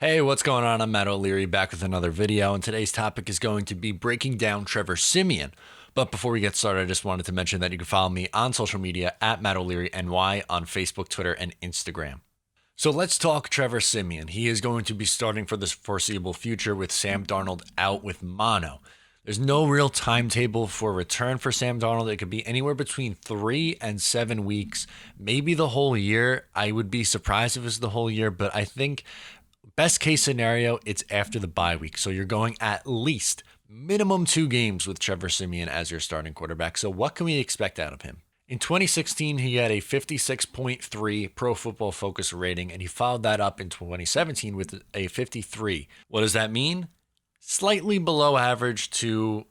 Hey, what's going on? I'm Matt O'Leary back with another video, and today's topic is going to be breaking down Trevor Siemian. But before we get started, I just wanted to mention that you can follow me on social media at Matt O'Leary NY on Facebook, Twitter, and Instagram. So let's talk Trevor Siemian. He is going to be starting for the foreseeable future with Sam Darnold out with mono. There's no real timetable for return for Sam Darnold. It could be anywhere between 3 and 7 weeks, maybe the whole year. I would be surprised if it's the whole year, but I think best case scenario, it's after the bye week. So you're going at least minimum 2 games with Trevor Siemian as your starting quarterback. So what can we expect out of him? In 2016, he had a 56.3 Pro Football Focus rating, and he followed that up in 2017 with a 53. What does that mean? Slightly below average to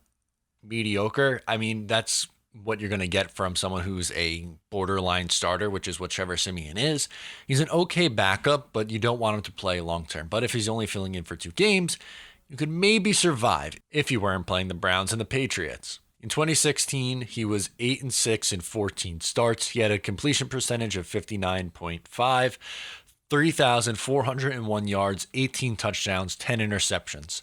mediocre. I mean, that's what you're going to get from someone who's a borderline starter, which is what Trevor Siemian is. He's an okay backup, but you don't want him to play long term. But if he's only filling in for 2 games, you could maybe survive if you weren't playing the Browns and the Patriots. In 2016, he was 8-6 in 14 starts. He had a completion percentage of 59.5, 3,401 yards, 18 touchdowns, 10 interceptions.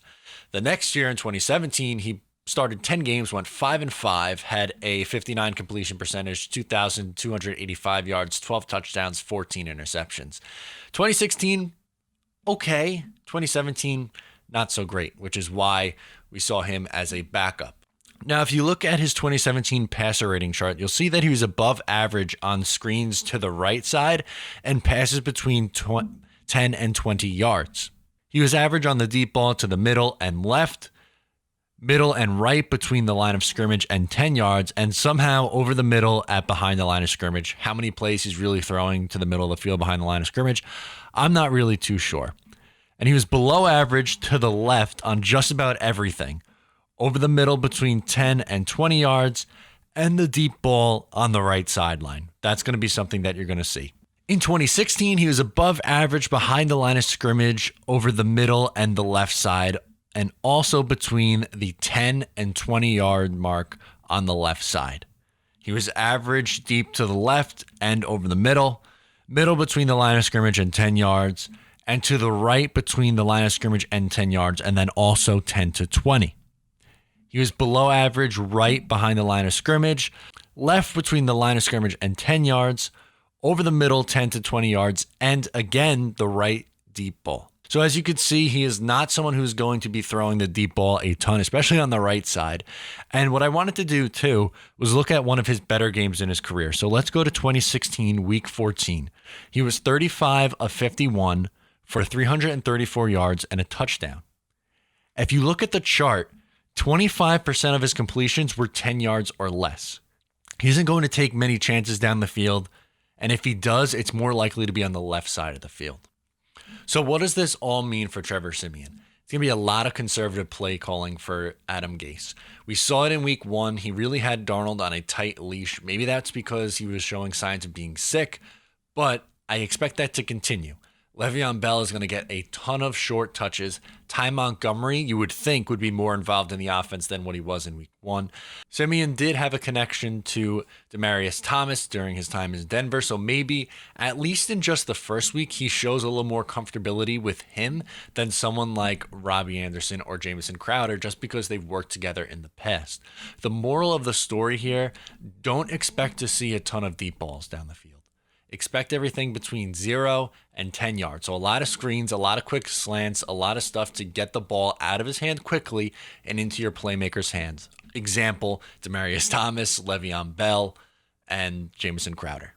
The next year in 2017, he started 10 games, went 5-5, had a 59 completion percentage, 2,285 yards, 12 touchdowns, 14 interceptions. 2016, okay. 2017, not so great, which is why we saw him as a backup. Now, if you look at his 2017 passer rating chart, you'll see that he was above average on screens to the right side and passes between 10 and 20 yards. He was average on the deep ball to the middle and left, middle and right between the line of scrimmage and 10 yards, and somehow over the middle at behind the line of scrimmage. How many plays he's really throwing to the middle of the field behind the line of scrimmage, I'm not really too sure. And he was below average to the left on just about everything. Over the middle between 10 and 20 yards, and the deep ball on the right sideline. That's going to be something that you're going to see. In 2016, he was above average behind the line of scrimmage, over the middle and the left side, and also between the 10 and 20 yard mark on the left side. He was average deep to the left and over the middle between the line of scrimmage and 10 yards, and to the right between the line of scrimmage and 10 yards, and then also 10 to 20. He was below average right behind the line of scrimmage, left between the line of scrimmage and 10 yards, over the middle 10 to 20 yards, and again, the right deep ball. So as you can see, he is not someone who's going to be throwing the deep ball a ton, especially on the right side. And what I wanted to do too was look at one of his better games in his career. So let's go to 2016, week 14. He was 35 of 51 for 334 yards and a touchdown. If you look at the chart, 25% of his completions were 10 yards or less. He isn't going to take many chances down the field, and if he does, it's more likely to be on the left side of the field. So what does this all mean for Trevor Siemian? It's going to be a lot of conservative play calling for Adam Gase. We saw it in week 1. He really had Darnold on a tight leash. Maybe that's because he was showing signs of being sick, but I expect that to continue. Le'Veon Bell is going to get a ton of short touches. Ty Montgomery, you would think, would be more involved in the offense than what he was in week 1. Siemian did have a connection to Demaryius Thomas during his time in Denver, so maybe, at least in just the first week, he shows a little more comfortability with him than someone like Robbie Anderson or Jamison Crowder, just because they've worked together in the past. The moral of the story here, don't expect to see a ton of deep balls down the field. Expect everything between 0 and 10 yards. So a lot of screens, a lot of quick slants, a lot of stuff to get the ball out of his hand quickly and into your playmaker's hands. Example, Demaryius Thomas, Le'Veon Bell, and Jamison Crowder.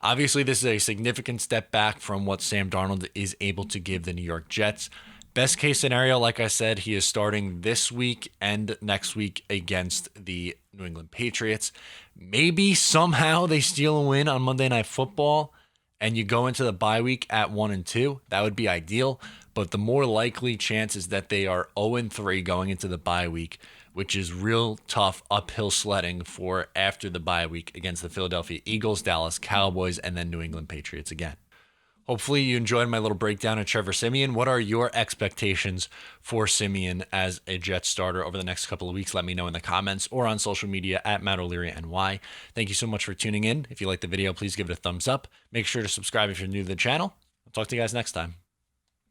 Obviously, this is a significant step back from what Sam Darnold is able to give the New York Jets. Best case scenario, like I said, he is starting this week and next week against the New England Patriots. Maybe somehow they steal a win on Monday Night Football and you go into the bye week at 1-2. That would be ideal. But the more likely chance is that they are 0-3 going into the bye week, which is real tough uphill sledding for after the bye week against the Philadelphia Eagles, Dallas Cowboys, and then New England Patriots again. Hopefully you enjoyed my little breakdown of Trevor Siemian. What are your expectations for Siemian as a Jets starter over the next couple of weeks? Let me know in the comments or on social media at Matt O'Leary NY. Thank you so much for tuning in. If you liked the video, please give it a thumbs up. Make sure to subscribe if you're new to the channel. I'll talk to you guys next time.